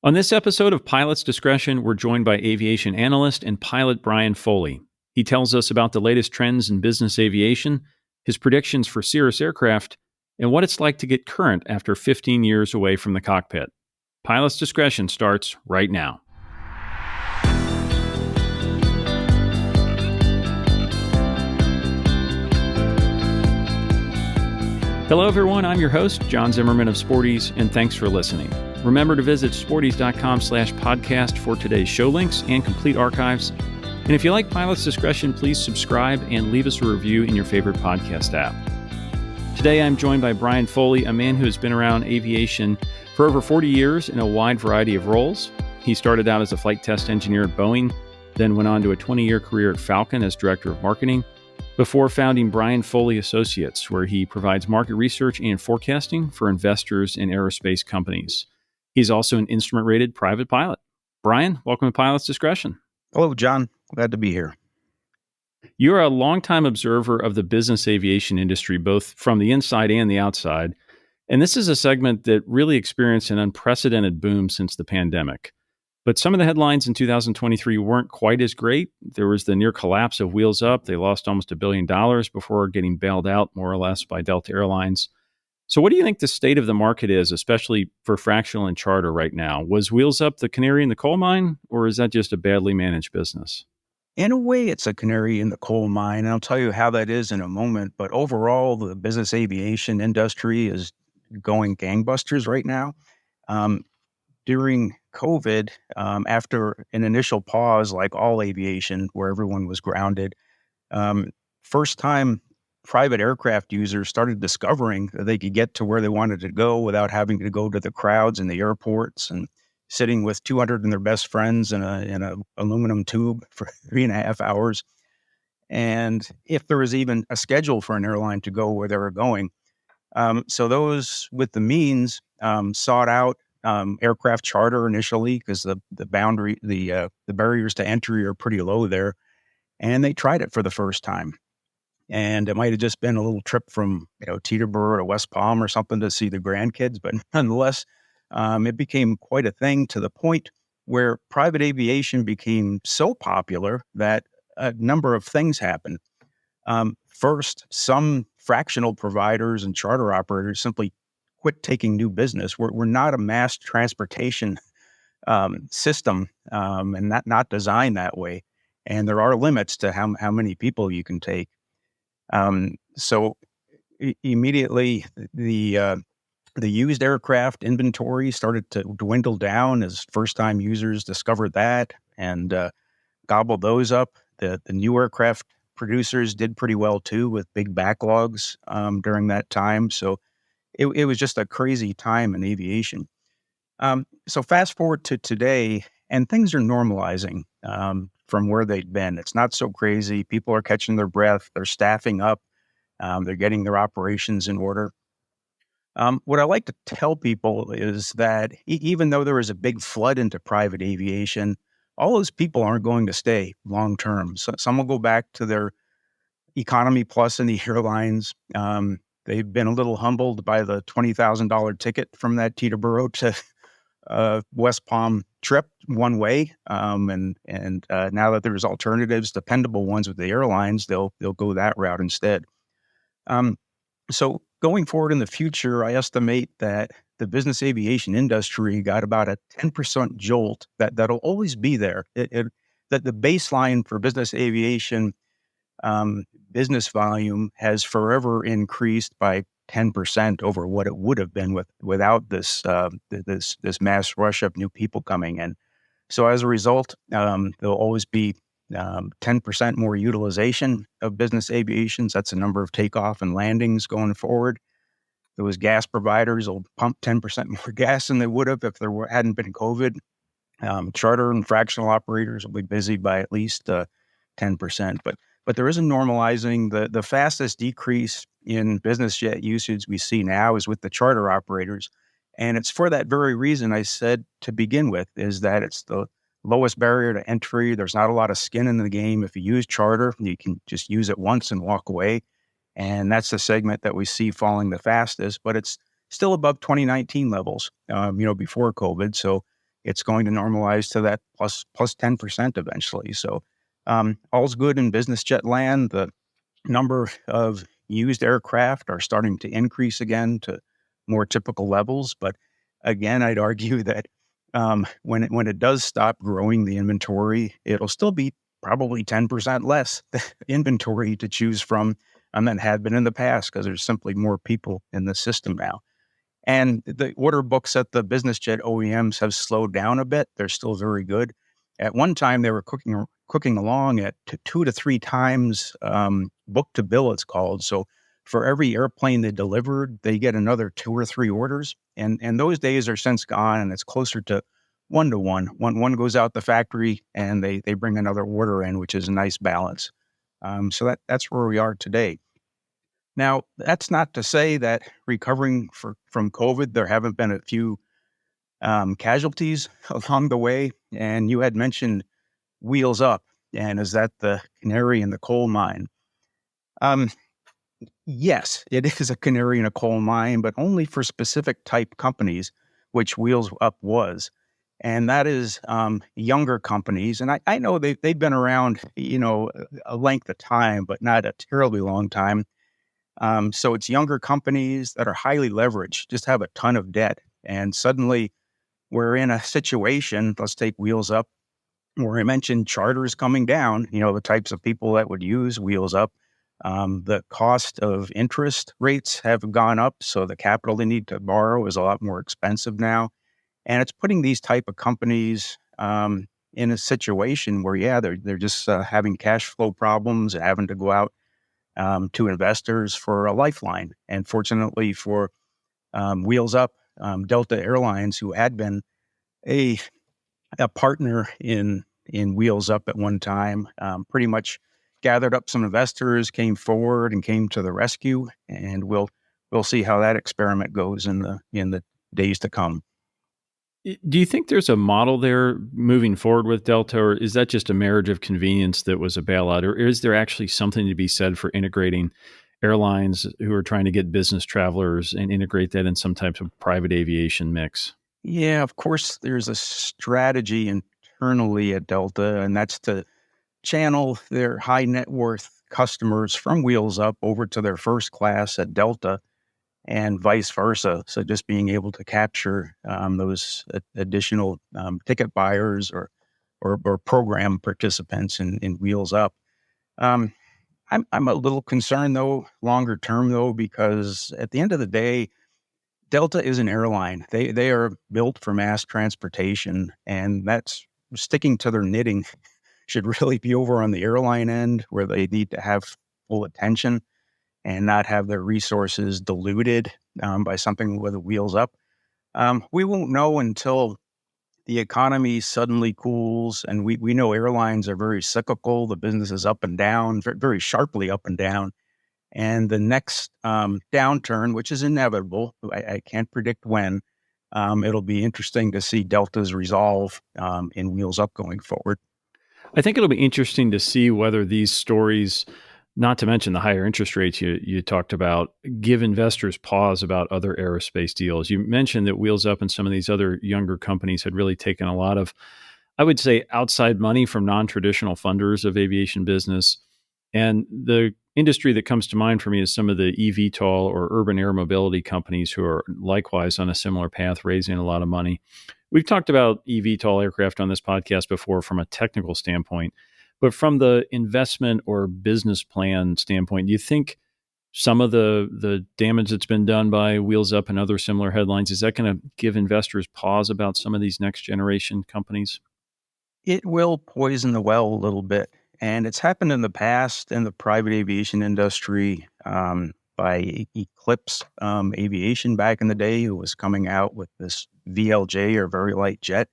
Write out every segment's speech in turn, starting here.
On this episode of Pilot's Discretion, we're joined by aviation analyst and pilot Brian Foley. He tells us about the latest trends in business aviation, his predictions for Cirrus aircraft, and what it's like to get current after 15 years away from the cockpit. Pilot's Discretion starts right now. Hello, everyone. I'm your host, John Zimmerman of Sporties, and thanks for listening. Remember to visit sporties.com/podcast for today's show links and complete archives. And if you like Pilot's Discretion, please subscribe and leave us a review in your favorite podcast app. Today, I'm joined by Brian Foley, a man who has been around aviation for over 40 years in a wide variety of roles. He started out as a flight test engineer at Boeing, then went on to a 20-year career at Falcon as director of marketing, before founding Brian Foley Associates, where he provides market research and forecasting for investors in aerospace companies. He's also an instrument-rated private pilot. Brian, welcome to Pilot's Discretion. Hello, John. Glad to be here. You're a longtime observer of the business aviation industry, both from the inside and the outside. And this is a segment that really experienced an unprecedented boom since the pandemic. But some of the headlines in 2023 weren't quite as great. There was the near collapse of Wheels Up. They lost almost $1 billion before getting bailed out, more or less, by Delta Airlines. So what do you think the state of the market is, especially for fractional and charter right now? Was Wheels Up the canary in the coal mine, or is that just a badly managed business? In a way, it's a canary in the coal mine, and I'll tell you how that is in a moment. But overall, the business aviation industry is going gangbusters right now. During COVID, after an initial pause, like all aviation, where everyone was grounded, first time private aircraft users started discovering that they could get to where they wanted to go without having to go to the crowds in the airports and sitting with 200 of their best friends in a aluminum tube for 3.5 hours. And if there was even a schedule for an airline to go where they were going. So those with the means sought out aircraft charter initially because the barriers to entry are pretty low there, and they tried it for the first time. And it might have just been a little trip from Teterboro to West Palm or something to see the grandkids, but nonetheless, it became quite a thing to the point where private aviation became so popular that a number of things happened. First, some fractional providers and charter operators simply quit taking new business. We're not a mass transportation system and not designed that way. And there are limits to how many people you can take. So immediately the used aircraft inventory started to dwindle down as first-time users discovered that and gobbled those up. The new aircraft producers did pretty well too, with big backlogs during that time. So it was just a crazy time in aviation. So fast forward to today, and things are normalizing from where they'd been. It's not so crazy. People are catching their breath. They're staffing up. They're getting their operations in order. What I like to tell people is that even though there was a big flood into private aviation, all those people aren't going to stay long term. So some will go back to their economy plus in the airlines. They've been a little humbled by the $20,000 ticket from that Teterboro to West Palm trip one way. And now that there's alternatives, dependable ones with the airlines, they'll go that route instead. So going forward in the future, I estimate that the business aviation industry got about a 10% jolt that'll always be there. That the baseline for business aviation business volume has forever increased by 10% over what it would have been without this mass rush of new people coming in. So as a result, there'll always be 10% more utilization of business aviations. That's the number of takeoff and landings going forward. Those gas providers will pump 10% more gas than they would have if there hadn't been COVID. Charter and fractional operators will be busy by at least 10%. But there is a normalizing. The fastest decrease in business jet usage we see now is with the charter operators. And it's for that very reason I said to begin with, is that it's the lowest barrier to entry. There's not a lot of skin in the game. If you use charter, you can just use it once and walk away. And that's the segment that we see falling the fastest, but it's still above 2019 levels, before COVID. So it's going to normalize to that plus 10% eventually. So all's good in business jet land. The number of used aircraft are starting to increase again to more typical levels. But again, I'd argue that when it does stop growing the inventory, it'll still be probably 10% less inventory to choose from than had been in the past, because there's simply more people in the system now. And the order books at the business jet OEMs have slowed down a bit. They're still very good. At one time, they were cooking along at 2 to 3 times book to bill, it's called. So for every airplane they delivered, they get another 2 or 3 orders. And those days are since gone, and it's closer to 1 to 1. One goes out the factory, and they bring another order in, which is a nice balance. So that's where we are today. Now, that's not to say that recovering from COVID, there haven't been a few casualties along the way. And you had mentioned Wheels Up, and is that the canary in the coal mine? Yes, it is a canary in a coal mine, but only for specific type companies, which Wheels Up was. And that is younger companies. And I know they've been around, a length of time, but not a terribly long time. So it's younger companies that are highly leveraged, just have a ton of debt. And suddenly we're in a situation, let's take Wheels Up, where I mentioned charters coming down, the types of people that would use Wheels Up. The cost of interest rates have gone up, so the capital they need to borrow is a lot more expensive now. And it's putting these type of companies in a situation where, they're just having cash flow problems and having to go out to investors for a lifeline. And fortunately for Wheels Up, Delta Airlines, who had been a partner in Wheels Up at one time, pretty much gathered up some investors, came forward and came to the rescue. And we'll see how that experiment goes in the days to come. Do you think there's a model there moving forward with Delta, or is that just a marriage of convenience that was a bailout, or is there actually something to be said for integrating airlines who are trying to get business travelers and integrate that in some type of private aviation mix? Yeah, of course, there's a strategy internally at Delta, and that's to channel their high net worth customers from Wheels Up over to their first class at Delta, and vice versa. So just being able to capture those additional ticket buyers or program participants in Wheels Up. I'm a little concerned though, longer term though, because at the end of the day, Delta is an airline. They are built for mass transportation, and that's sticking to their knitting should really be over on the airline end, where they need to have full attention and not have their resources diluted by something with the Wheels Up. We won't know until the economy suddenly cools, and we know airlines are very cyclical. The business is up and down, very sharply up and down. And the next downturn, which is inevitable, I can't predict when, it'll be interesting to see Delta's resolve in Wheels Up going forward. I think it'll be interesting to see whether these stories, not to mention the higher interest rates you talked about, give investors pause about other aerospace deals. You mentioned that Wheels Up and some of these other younger companies had really taken a lot of, I would say, outside money from non-traditional funders of aviation business. And the industry that comes to mind for me is some of the eVTOL or urban air mobility companies who are likewise on a similar path, raising a lot of money. We've talked about eVTOL aircraft on this podcast before from a technical standpoint, but from the investment or business plan standpoint, do you think some of the damage that's been done by Wheels Up and other similar headlines, is that going to give investors pause about some of these next generation companies? It will poison the well a little bit. And it's happened in the past in the private aviation industry by Eclipse Aviation back in the day, who was coming out with this VLJ or very light jet.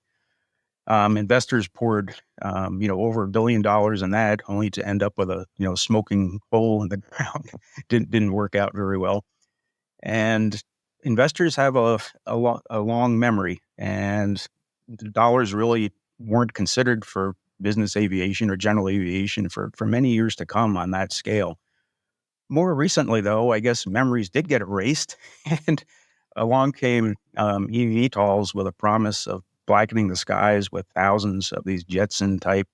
Investors poured, over $1 billion in that, only to end up with a, smoking hole in the ground. Didn't work out very well. And investors have a long memory, and the dollars really weren't considered for business aviation or general aviation for many years to come on that scale. More recently, though, I guess memories did get erased, and along came eVTOLs with a promise of blackening the skies with thousands of these Jetson type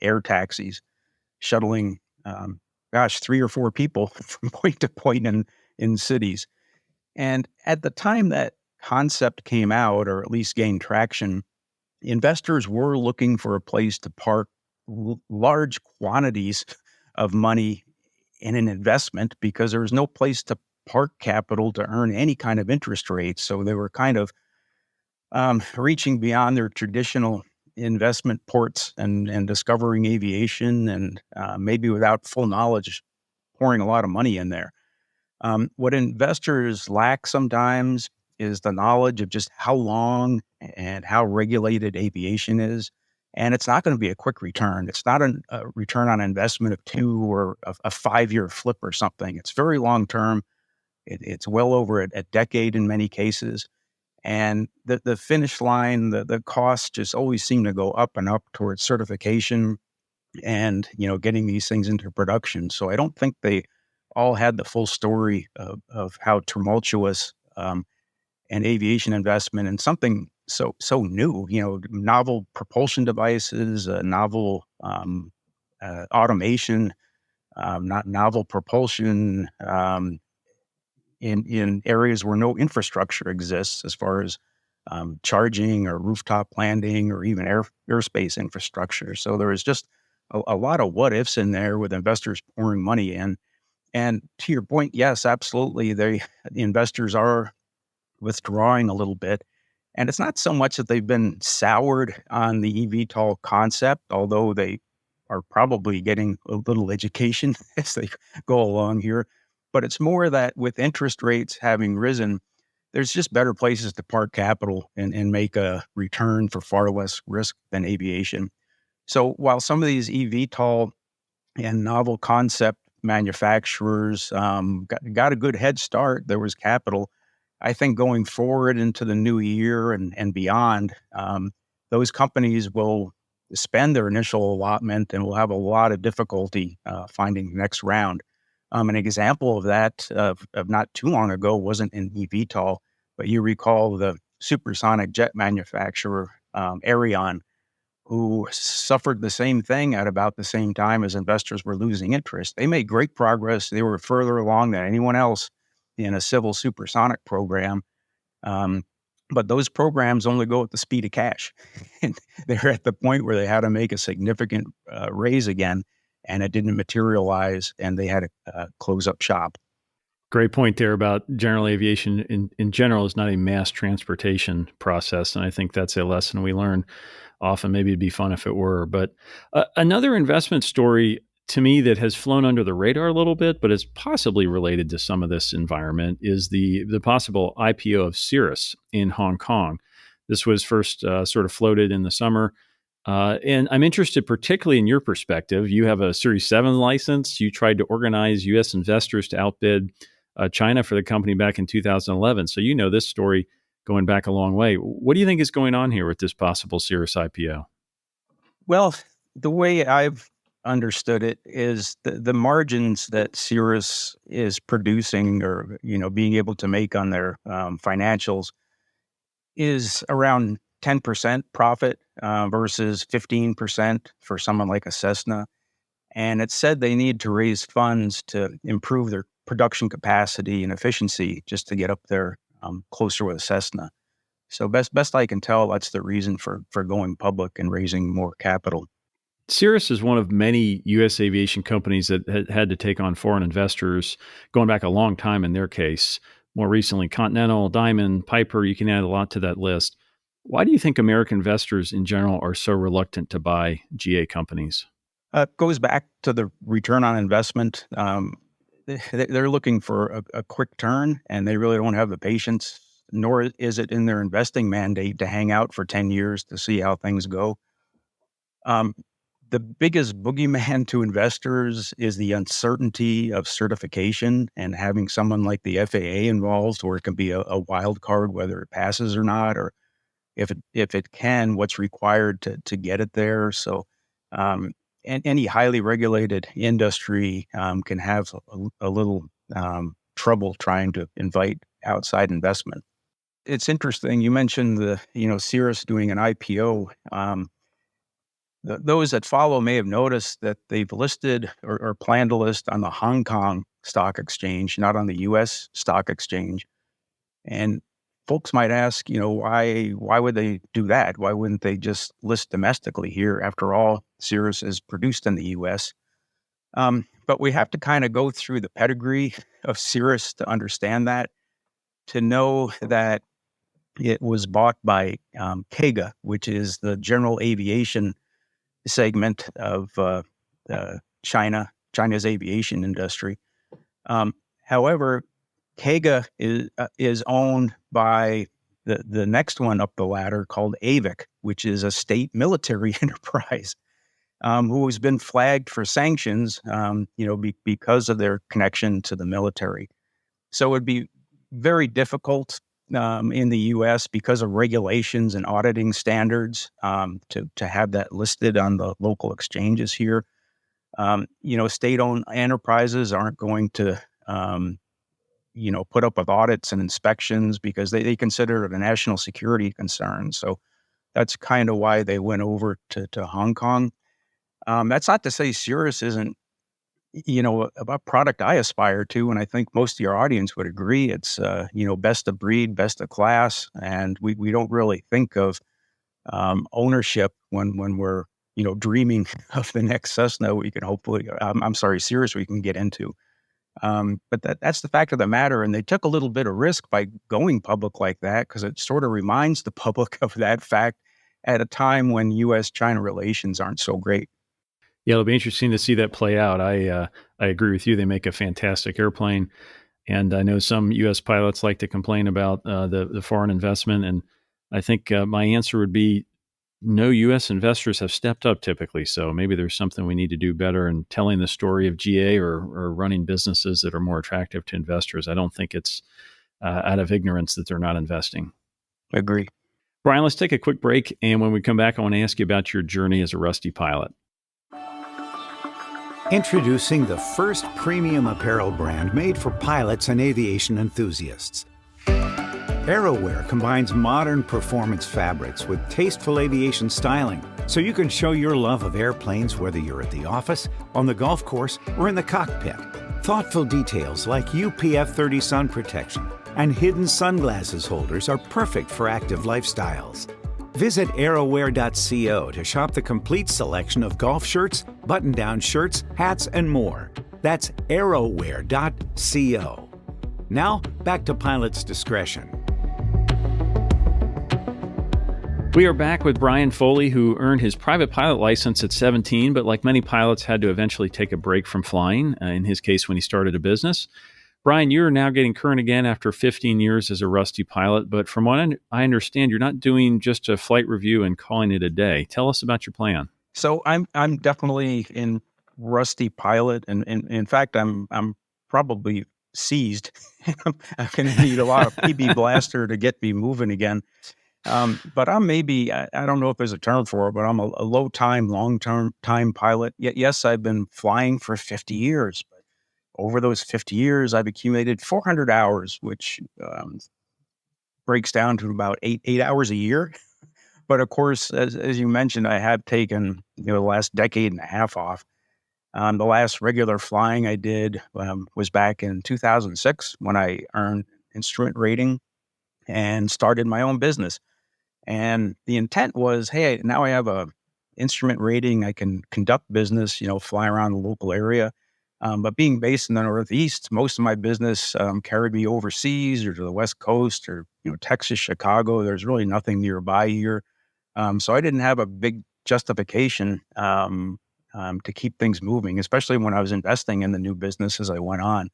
air taxis shuttling, 3 or 4 people from point to point in cities. And at the time that concept came out, or at least gained traction, investors were looking for a place to park large quantities of money in an investment because there was no place to park capital to earn any kind of interest rate. So they were kind of reaching beyond their traditional investment ports and discovering aviation and maybe without full knowledge, pouring a lot of money in there. What investors lack sometimes is the knowledge of just how long and how regulated aviation is. And it's not going to be a quick return. It's not a return on investment of 2 or a 5-year flip or something. It's very long term. It's well over a decade in many cases. And the finish line, the costs just always seem to go up and up towards certification and, getting these things into production. So I don't think they all had the full story of how tumultuous an aviation investment and something so new, novel propulsion devices, novel automation, not novel propulsion in areas where no infrastructure exists as far as charging or rooftop landing or even airspace infrastructure. So there is just a lot of what ifs in there with investors pouring money in. And to your point, yes, absolutely, the investors are withdrawing a little bit. And it's not so much that they've been soured on the eVTOL concept, although they are probably getting a little education as they go along here. But it's more that with interest rates having risen, there's just better places to park capital and make a return for far less risk than aviation. So while some of these eVTOL and novel concept manufacturers got a good head start, there was capital. I think going forward into the new year and beyond, those companies will spend their initial allotment and will have a lot of difficulty finding the next round. An example of that of not too long ago wasn't in eVTOL, but you recall the supersonic jet manufacturer, Aerion, who suffered the same thing at about the same time as investors were losing interest. They made great progress. They were further along than anyone else in a civil supersonic program. But those programs only go at the speed of cash. And they're at the point where they had to make a significant raise again, and it didn't materialize, and they had to close up shop. Great point there about general aviation in general is not a mass transportation process. And I think that's a lesson we learn often. Maybe it'd be fun if it were. But another investment story to me that has flown under the radar a little bit, but is possibly related to some of this environment, is the possible IPO of Cirrus in Hong Kong. This was first sort of floated in the summer. And I'm interested particularly in your perspective. You have a Series 7 license. You tried to organize U.S. investors to outbid China for the company back in 2011. So you know this story going back a long way. What do you think is going on here with this possible Cirrus IPO? Well, the way I've understood it is the margins that Cirrus is producing or, being able to make on their financials is around 10% profit versus 15% for someone like a Cessna. And it said they need to raise funds to improve their production capacity and efficiency just to get up there closer with a Cessna. So best I can tell, that's the reason for going public and raising more capital. Cirrus is one of many U.S. aviation companies that had to take on foreign investors going back a long time in their case. More recently, Continental, Diamond, Piper, you can add a lot to that list. Why do you think American investors in general are so reluctant to buy GA companies? It goes back to the return on investment. They're looking for a quick turn, and they really don't have the patience, nor is it in their investing mandate to hang out for 10 years to see how things go. The biggest boogeyman to investors is the uncertainty of certification and having someone like the FAA involved, where it can be a wild card whether it passes or not, or if it can, what's required to get it there. So, and any highly regulated industry can have a little trouble trying to invite outside investment. it's interesting. You mentioned Cirrus doing an IPO. Those that follow may have noticed that they've listed or plan to list on the Hong Kong Stock Exchange, not on the U.S. Stock Exchange. And folks might ask, why would they do that? Why wouldn't they just list domestically here? After all, Cirrus is produced in the U.S. But we have to kind of go through the pedigree of Cirrus to understand that, to know that it was bought by KEGA, which is the general aviation segment of China's aviation industry. However, KEGA is owned by the next one up the ladder called AVIC, which is a state military enterprise, who has been flagged for sanctions, because of their connection to the military. So it would be very difficult in the U.S. because of regulations and auditing standards to have that listed on the local exchanges here. State-owned enterprises aren't going to put up with audits and inspections because they consider it a national security concern. So that's kind of why they went over to Hong Kong. That's not to say Cirrus isn't, a product I aspire to, and I think most of your audience would agree. It's, best of breed, best of class, and we don't really think of ownership when we're, dreaming of the next Cessna we can hopefully, Cirrus we can get into. But that's the fact of the matter, and they took a little bit of risk by going public like that because it sort of reminds the public of that fact at a time when U.S.-China relations aren't so great. Yeah, it'll be interesting to see that play out. I agree with you. They make a fantastic airplane, and I know some U.S. pilots like to complain about the foreign investment. And I think my answer would be no. U.S. investors have stepped up typically, so maybe there's something we need to do better in telling the story of GA or running businesses that are more attractive to investors. I don't think it's out of ignorance that they're not investing. I agree. Brian, let's take a quick break, and when we come back, I want to ask you about your journey as a Rusty pilot. Introducing the first premium apparel brand made for pilots and aviation enthusiasts. AeroWear combines modern performance fabrics with tasteful aviation styling, so you can show your love of airplanes whether you're at the office, on the golf course, or in the cockpit. Thoughtful details like UPF 30 sun protection and hidden sunglasses holders are perfect for active lifestyles. Visit aerowear.co to shop the complete selection of golf shirts, button-down shirts, hats, and more. That's aerowear.co. Now, back to pilot's discretion. We are back with Brian Foley, who earned his private pilot license at 17, but like many pilots, had to eventually take a break from flying, in his case, when he started a business. Brian, you're now getting current again after 15 years as a Rusty pilot, but from what I understand, you're not doing just a flight review and calling it a day. Tell us about your plan. So I'm definitely in Rusty pilot, and in fact, I'm probably seized. I'm going to need a lot of PB blaster to get me moving again. But I'm maybe, I don't know if there's a term for it, but I'm a low-time, long-term time pilot. Yes, I've been flying for 50 years. But over those 50 years, I've accumulated 400 hours, which breaks down to about eight hours a year. But of course, as you mentioned, I have taken the last decade and a half off. The last regular flying I did was back in 2006 when I earned instrument rating and started my own business. And the intent was, hey, now I have a instrument rating, I can conduct business, fly around the local area. But being based in the Northeast, most of my business carried me overseas or to the West Coast or Texas, Chicago. There's really nothing nearby here. So I didn't have a big justification to keep things moving, especially when I was investing in the new business as I went on.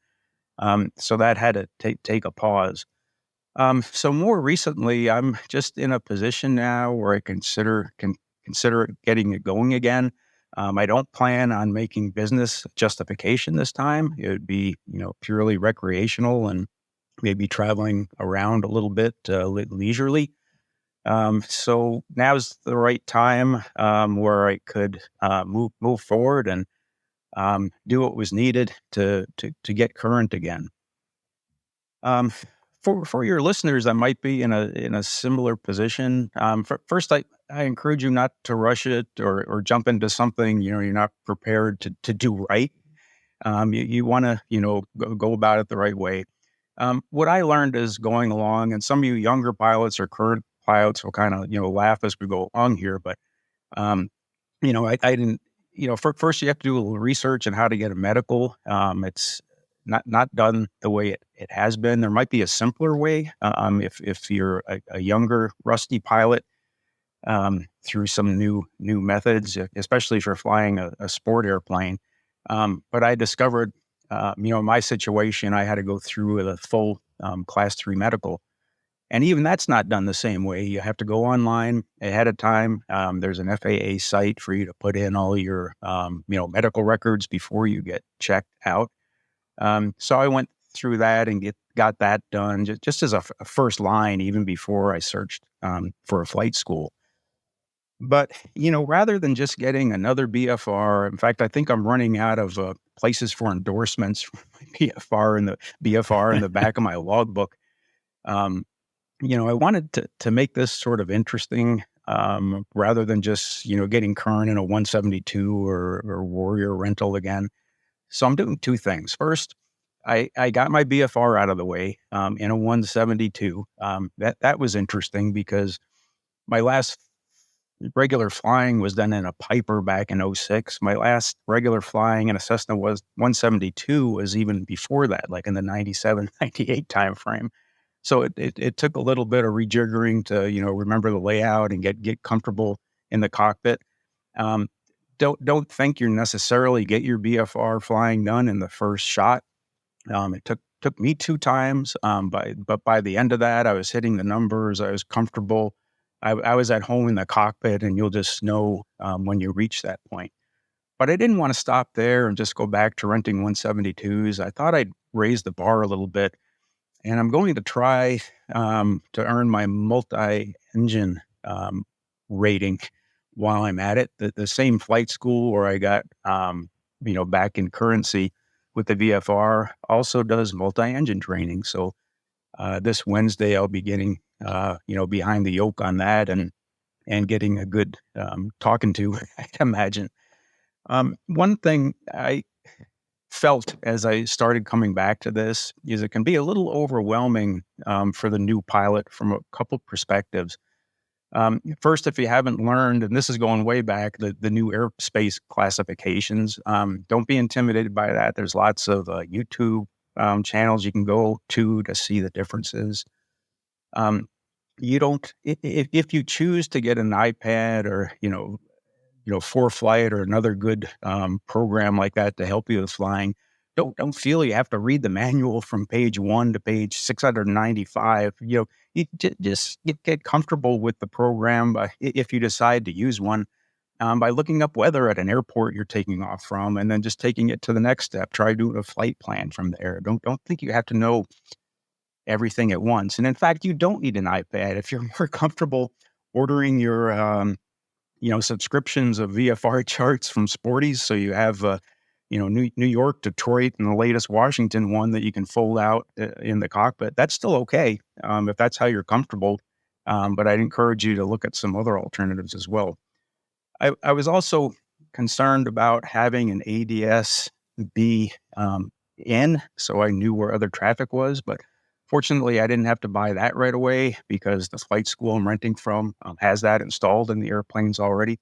So that had to take a pause. So more recently, I'm just in a position now where I consider getting it going again. I don't plan on making business justification this time. It would be, purely recreational and maybe traveling around a little bit leisurely. So now's the right time where I could move forward and do what was needed to get current again. for your listeners that might be in a similar position, first, I encourage you not to rush it or jump into something you're not prepared to do right. You want to go about it the right way. What I learned is going along, and some of you younger pilots or current pilots will kind of laugh as we go along here, but I didn't. First you have to do a little research on how to get a medical. It's not done the way it has been. There might be a simpler way if you're a younger rusty pilot, through some new methods, especially if you're flying a sport airplane. But I discovered, my situation, I had to go through a full Class 3 medical. And even that's not done the same way. You have to go online ahead of time. There's an FAA site for you to put in all your, medical records before you get checked out. So I went through that and got that done just as a first line, even before I searched for a flight school. But, rather than just getting another BFR, in fact, I think I'm running out of places for endorsements for my BFR in the back of my logbook. I wanted to make this sort of interesting, rather than just, getting current in a 172 or Warrior rental again. So I'm doing two things. First, I got my BFR out of the way in a 172. That was interesting because my last regular flying was done in a Piper back in 06. My last regular flying in a Cessna was 172 was even before that, like in the 97, 98 timeframe. So it took a little bit of rejiggering to, remember the layout and get comfortable in the cockpit. Don't think you're necessarily get your BFR flying done in the first shot. It took me 2 times, but by the end of that, I was hitting the numbers. I was comfortable. I was at home in the cockpit, and you'll just know when you reach that point. But I didn't want to stop there and just go back to renting 172s. I thought I'd raise the bar a little bit, and I'm going to try to earn my multi-engine rating while I'm at it. The same flight school where I got, back in currency with the VFR also does multi-engine training. So this Wednesday I'll be getting, behind the yoke on that and getting a good talking to, I'd imagine. One thing I felt as I started coming back to this is it can be a little overwhelming for the new pilot from a couple perspectives. First, if you haven't learned, and this is going way back, the new airspace classifications, don't be intimidated by that. There's lots of YouTube channels you can go to see the differences. You don't, if you choose to get an iPad or, ForeFlight or another good program like that to help you with flying, don't feel you have to read the manual from page 1 to page 695. You just get comfortable with the program if you decide to use one by looking up weather at an airport you're taking off from, and then just taking it to the next step. Try doing a flight plan from there. Don't think you have to know everything at once. And in fact, you don't need an iPad if you're more comfortable ordering your subscriptions of VFR charts from Sporty's. So you have New York, Detroit, and the latest Washington one that you can fold out in the cockpit. That's still okay if that's how you're comfortable. But I'd encourage you to look at some other alternatives as well. I was also concerned about having an ADS be in, so I knew where other traffic was. But fortunately, I didn't have to buy that right away because the flight school I'm renting from has that installed in the airplanes already.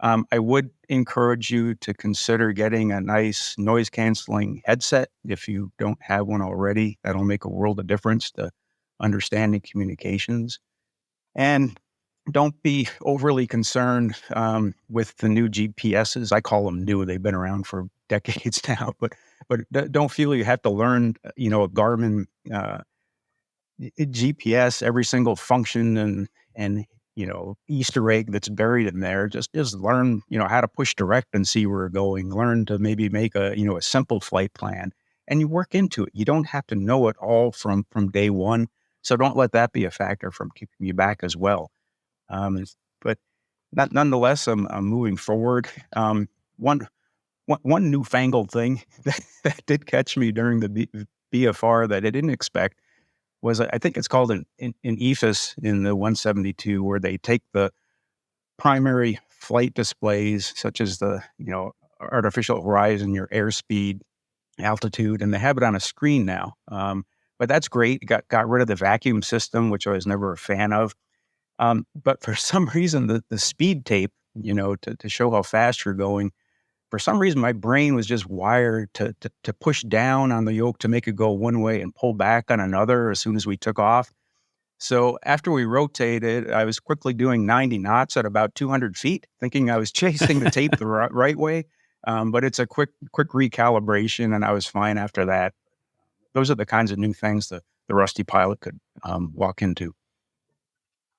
I would encourage you to consider getting a nice noise-canceling headset if you don't have one already. That'll make a world of difference to understanding communications. And don't be overly concerned with the new GPSs. I call them new. They've been around for decades now, but don't feel you have to learn, a Garmin GPS, every single function and Easter egg that's buried in there. Just learn, how to push direct and see where we're going. Learn to maybe make a simple flight plan, and you work into it. You don't have to know it all from day one. So don't let that be a factor from keeping you back as well. But nonetheless, I'm moving forward. One newfangled thing that did catch me during the BFR that I didn't expect was, I think it's called an EFIS in the 172, where they take the primary flight displays, such as the, artificial horizon, your airspeed, altitude, and they have it on a screen now. But that's great. Got rid of the vacuum system, which I was never a fan of. But for some reason, the speed tape, to show how fast you're going, for some reason, my brain was just wired to push down on the yoke to make it go one way and pull back on another as soon as we took off. So after we rotated, I was quickly doing 90 knots at about 200 feet, thinking I was chasing the tape the right way. But it's a quick recalibration, and I was fine after that. Those are the kinds of new things the rusty pilot could walk into.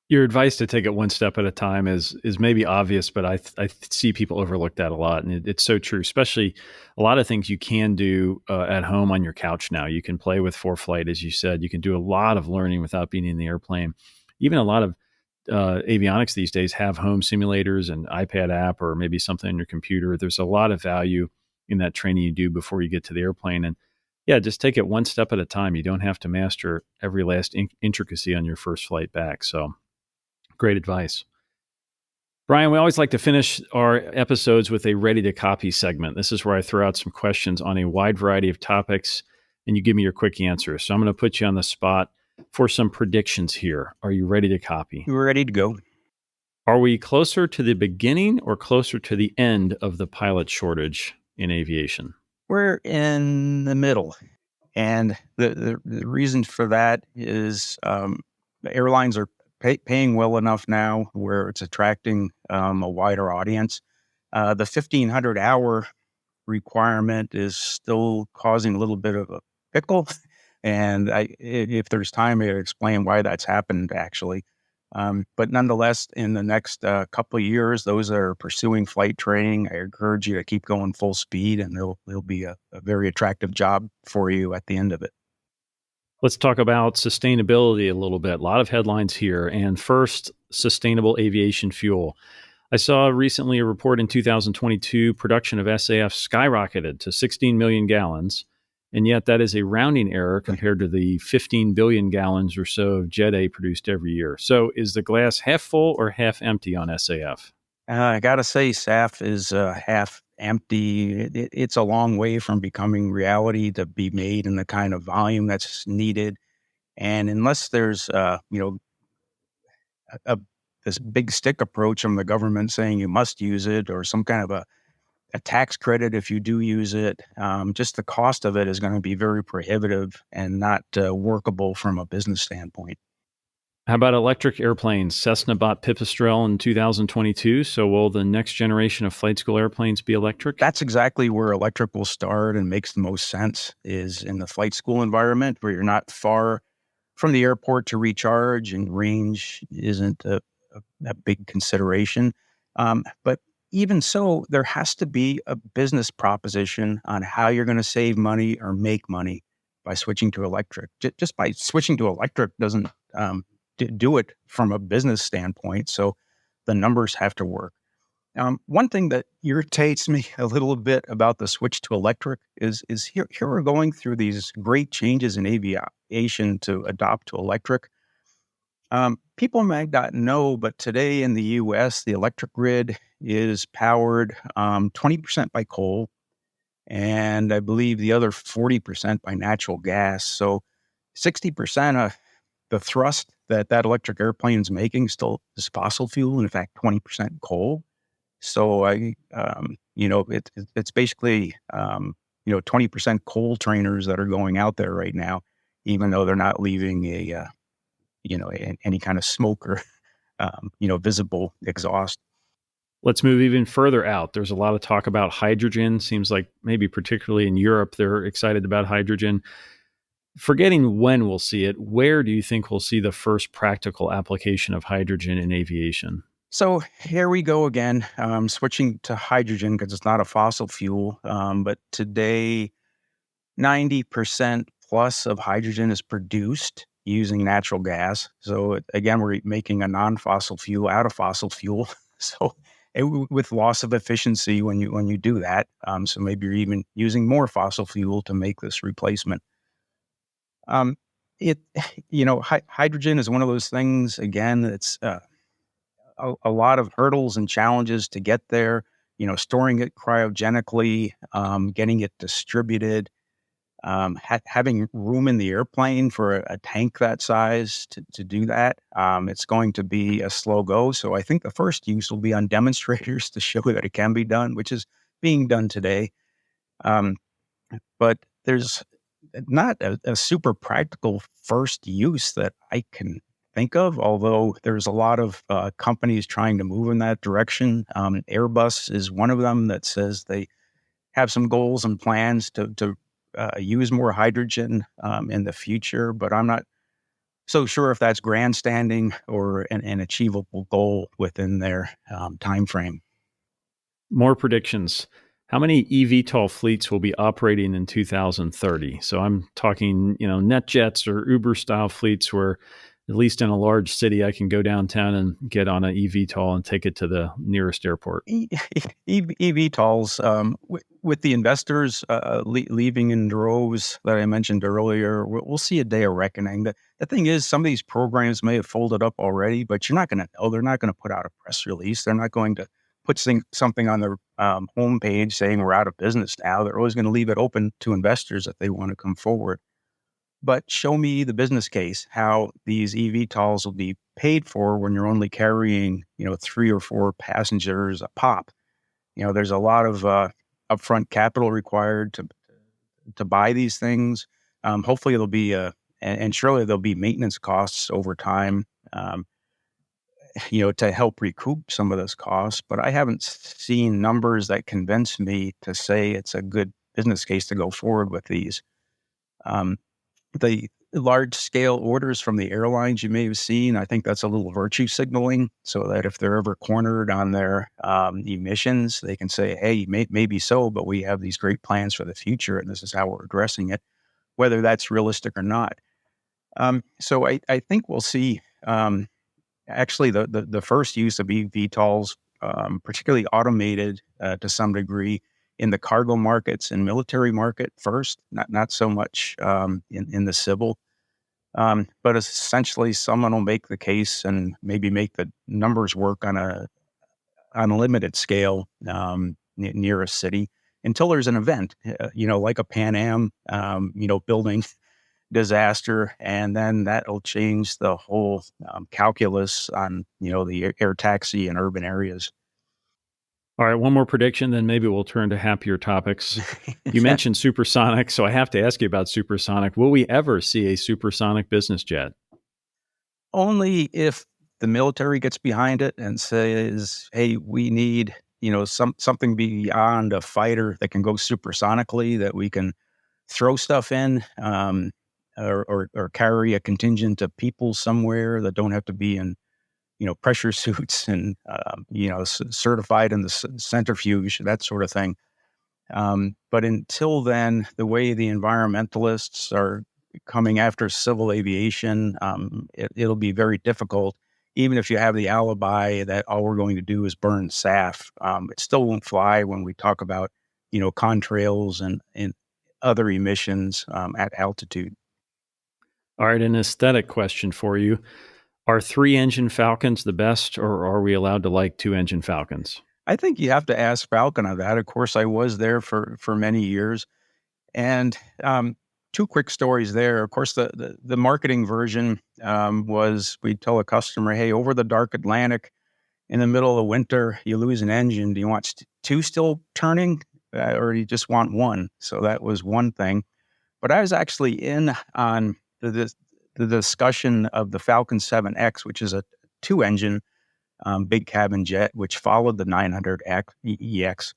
Your advice to take it one step at a time is maybe obvious, but I see people overlook that a lot, and it's so true. Especially a lot of things you can do at home on your couch now. You can play with ForeFlight, as you said. You can do a lot of learning without being in the airplane. Even a lot of avionics these days have home simulators and iPad app, or maybe something on your computer. There's a lot of value in that training you do before you get to the airplane, and yeah, just take it one step at a time. You don't have to master every last intricacy on your first flight back. So. Great advice. Brian, we always like to finish our episodes with a ready to copy segment. This is where I throw out some questions on a wide variety of topics and you give me your quick answers. So I'm going to put you on the spot for some predictions here. Are you ready to copy? We're ready to go. Are we closer to the beginning or closer to the end of the pilot shortage in aviation? We're in the middle. And the reason for that is the airlines are paying well enough now where it's attracting a wider audience. The 1,500-hour requirement is still causing a little bit of a pickle. And if there's time, I'll explain why that's happened, actually. But nonetheless, in the next couple of years, those that are pursuing flight training, I encourage you to keep going full speed, and there'll be a very attractive job for you at the end of it. Let's talk about sustainability a little bit. A lot of headlines here. And first, sustainable aviation fuel. I saw recently a report in 2022, production of SAF skyrocketed to 16 million gallons. And yet that is a rounding error compared to the 15 billion gallons or so of Jet A produced every year. So is the glass half full or half empty on SAF? I got to say, SAF is half empty. It's a long way from becoming reality to be made in the kind of volume that's needed. And unless there's, this big stick approach from the government saying you must use it, or some kind of a tax credit if you do use it, just the cost of it is going to be very prohibitive and not workable from a business standpoint. How about electric airplanes? Cessna bought Pipistrel in 2022. So will the next generation of flight school airplanes be electric? That's exactly where electric will start and makes the most sense, is in the flight school environment where you're not far from the airport to recharge, and range isn't a big consideration. But even so, there has to be a business proposition on how you're going to save money or make money by switching to electric. Just by switching to electric doesn't do it from a business standpoint. So the numbers have to work. One thing that irritates me a little bit about the switch to electric is here we're going through these great changes in aviation to adopt to electric. People might not know, but today in the U.S., the electric grid is powered 20% by coal, and I believe the other 40% by natural gas. So 60% of the thrust that electric airplane is making still is fossil fuel, and in fact, 20% coal. So it's basically 20% coal trainers that are going out there right now, even though they're not leaving any kind of smoke or visible exhaust. Let's move even further out. There's a lot of talk about hydrogen. Seems like maybe particularly in Europe, they're excited about hydrogen. Forgetting when we'll see it, where do you think we'll see the first practical application of hydrogen in aviation? So here we go again, switching to hydrogen because it's not a fossil fuel. But today, 90% plus of hydrogen is produced using natural gas. So again, we're making a non-fossil fuel out of fossil fuel. So with loss of efficiency when you do that. So maybe you're even using more fossil fuel to make this replacement. it, hydrogen is one of those things, again, it's a lot of hurdles and challenges to get there, storing it cryogenically, getting it distributed, having room in the airplane for a tank that size to do that. It's going to be a slow go. So I think the first use will be on demonstrators to show that it can be done, which is being done today. But there's not a super practical first use that I can think of, although there's a lot of companies trying to move in that direction. Airbus is one of them that says they have some goals and plans to use more hydrogen in the future, but I'm not so sure if that's grandstanding or an achievable goal within their time frame. More predictions. How many eVTOL fleets will be operating in 2030? So I'm talking, NetJets or Uber style fleets where, at least in a large city, I can go downtown and get on an eVTOL and take it to the nearest airport. eVTOLs, with the investors leaving in droves that I mentioned earlier, we'll see a day of reckoning. The thing is, some of these programs may have folded up already, but you're not going to know. They're not going to put out a press release. They're not going to put something on their homepage saying we're out of business now. They're always going to leave it open to investors if they want to come forward. But show me the business case, how these eVTOLs will be paid for when you're only carrying, 3 or 4 passengers a pop. There's a lot of upfront capital required to buy these things. Hopefully there'll be and surely there'll be maintenance costs over time, to help recoup some of those costs. But I haven't seen numbers that convince me to say it's a good business case to go forward with these. The large scale orders from the airlines you may have seen, I think that's a little virtue signaling, so that if they're ever cornered on their emissions, they can say, hey, maybe so, but we have these great plans for the future, and this is how we're addressing it, whether that's realistic or not. So I think we'll see actually the first use of eVTOLs, particularly automated to some degree, in the cargo markets and military market first, not so much in the civil. But essentially, someone will make the case and maybe make the numbers work on a limited scale near a city until there's an event, like a Pan Am, building disaster, and then that'll change the whole calculus on the air taxi in urban areas. All right, one more prediction, then maybe we'll turn to happier topics. You mentioned supersonic, so I have to ask you about supersonic. Will we ever see a supersonic business jet? Only if the military gets behind it and says, hey, we need, something beyond a fighter that can go supersonically, that we can throw stuff in, or carry a contingent of people somewhere that don't have to be in pressure suits and, certified in the centrifuge, that sort of thing. But until then, the way the environmentalists are coming after civil aviation, it'll be very difficult. Even if you have the alibi that all we're going to do is burn SAF, it still won't fly when we talk about, contrails and other emissions at altitude. All right, an aesthetic question for you. Are 3-engine Falcons the best, or are we allowed to like 2-engine Falcons? I think you have to ask Falcon on that. Of course, I was there for many years. And 2 quick stories there. Of course, the marketing version was, we'd tell a customer, hey, over the dark Atlantic in the middle of the winter, you lose an engine. Do you want 2 still turning, or do you just want 1? So that was one thing. But I was actually in on the discussion of the Falcon 7X, which is a 2-engine big cabin jet, which followed the 900 EX,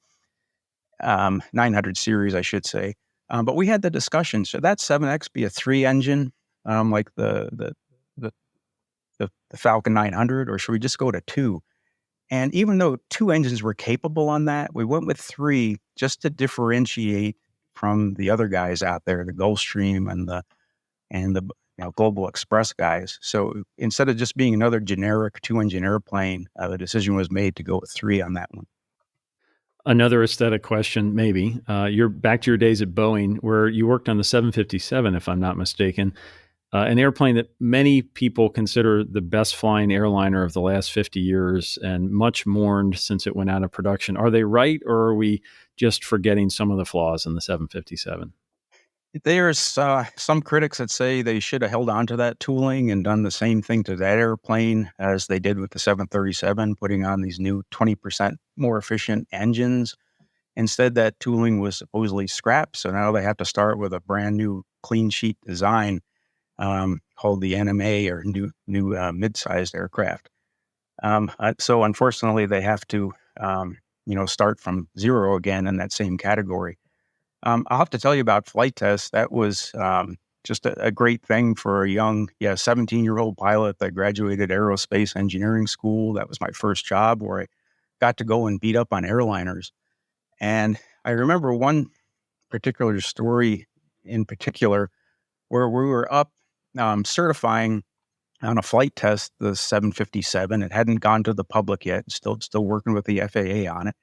900 series, I should say. But we had the discussion. Should that 7X be a 3-engine, like the Falcon 900, or should we just go to 2? And even though 2 engines were capable on that, we went with 3 just to differentiate from the other guys out there, the Gulfstream and the Global Express guys. So instead of just being another generic 2-engine airplane, the decision was made to go with 3 on that one. Another aesthetic question, maybe. You're back to your days at Boeing, where you worked on the 757, if I'm not mistaken. an airplane that many people consider the best flying airliner of the last 50 years and much mourned since it went out of production. Are they right, or are we just forgetting some of the flaws in the 757? There's some critics that say they should have held on to that tooling and done the same thing to that airplane as they did with the 737, putting on these new 20% more efficient engines. Instead, that tooling was supposedly scrapped, so now they have to start with a brand new clean sheet design called the NMA, or new mid-sized aircraft. So unfortunately, they have to start from zero again in that same category. I'll have to tell you about flight tests. That was just a great thing for a young 17-year-old pilot that graduated aerospace engineering school. That was my first job, where I got to go and beat up on airliners. And I remember one particular story in particular where we were up certifying on a flight test the 757. It hadn't gone to the public yet, still working with the FAA on it.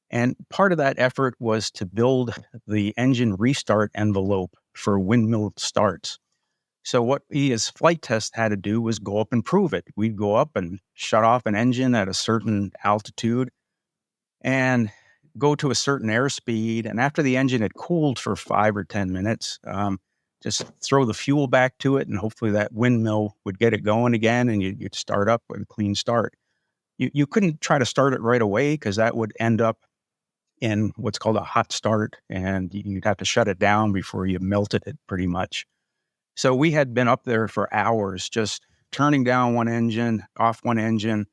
And part of that effort was to build the engine restart envelope for windmill starts. So what we as flight test had to do was go up and prove it. We'd go up and shut off an engine at a certain altitude and go to a certain airspeed. And after the engine had cooled for 5 or 10 minutes, just throw the fuel back to it, and hopefully that windmill would get it going again, and you'd start up with a clean start. You couldn't try to start it right away, because that would end up in what's called a hot start, and you'd have to shut it down before you melted it pretty much. So we had been up there for hours, just turning down one engine, off one engine,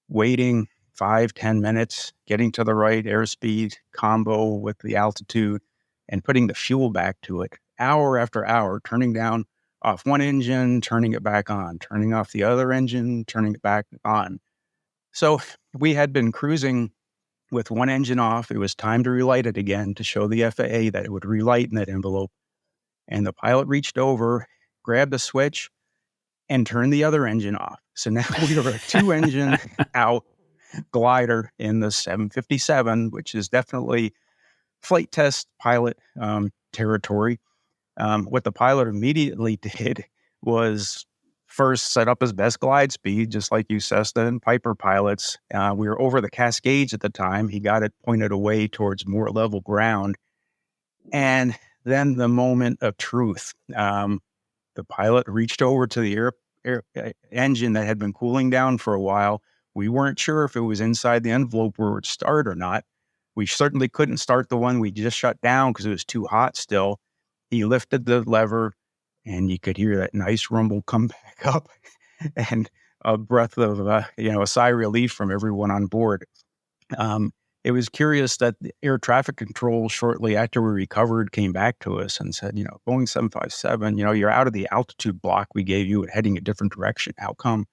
waiting 5-10 minutes, getting to the right airspeed combo with the altitude, and putting the fuel back to it. Hour after hour, turning down off one engine, turning it back on, turning off the other engine, turning it back on. So we had been cruising with one engine off. It was time to relight it again to show the FAA that it would relight in that envelope. And the pilot reached over, grabbed the switch, and turned the other engine off. So now we were a 2-engine out glider in the 757, which is definitely flight test pilot territory. What the pilot immediately did was first set up his best glide speed, just like you Cessna and Piper pilots. We were over the Cascades at the time. He got it pointed away towards more level ground. And then the moment of truth, the pilot reached over to the engine that had been cooling down for a while. We weren't sure if it was inside the envelope where it would start or not. We certainly couldn't start the one we just shut down because it was too hot still. He lifted the lever, and you could hear that nice rumble come back up, and a breath of, a sigh of relief from everyone on board. It was curious that the air traffic control, shortly after we recovered, came back to us and said, Boeing 757, you're out of the altitude block we gave you and heading a different direction. How come?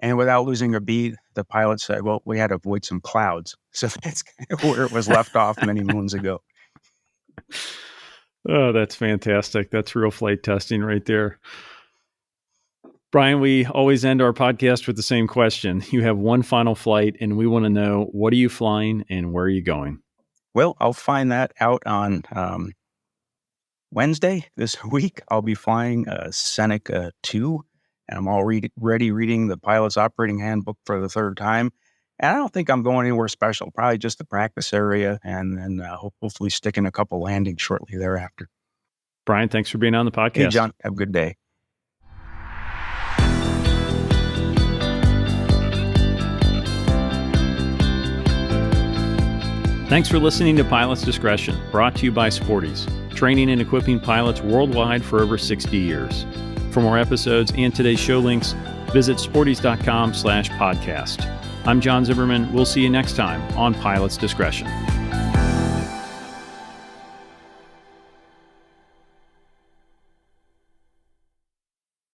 And without losing a beat, the pilot said, well, we had to avoid some clouds. So that's kind of where it was left off many moons ago. Oh, that's fantastic. That's real flight testing right there. Brian, we always end our podcast with the same question. You have one final flight, and we want to know, what are you flying and where are you going? Well, I'll find that out on Wednesday this week. I'll be flying Seneca 2, and I'm already reading the pilot's operating handbook for the third time. And I don't think I'm going anywhere special, probably just the practice area, and then hopefully sticking a couple landings shortly thereafter. Brian, thanks for being on the podcast. Hey, John, have a good day. Thanks for listening to Pilot's Discretion, brought to you by Sporty's, training and equipping pilots worldwide for over 60 years. For more episodes and today's show links, visit sportys.com/podcast. I'm John Zimmerman. We'll see you next time on Pilot's Discretion.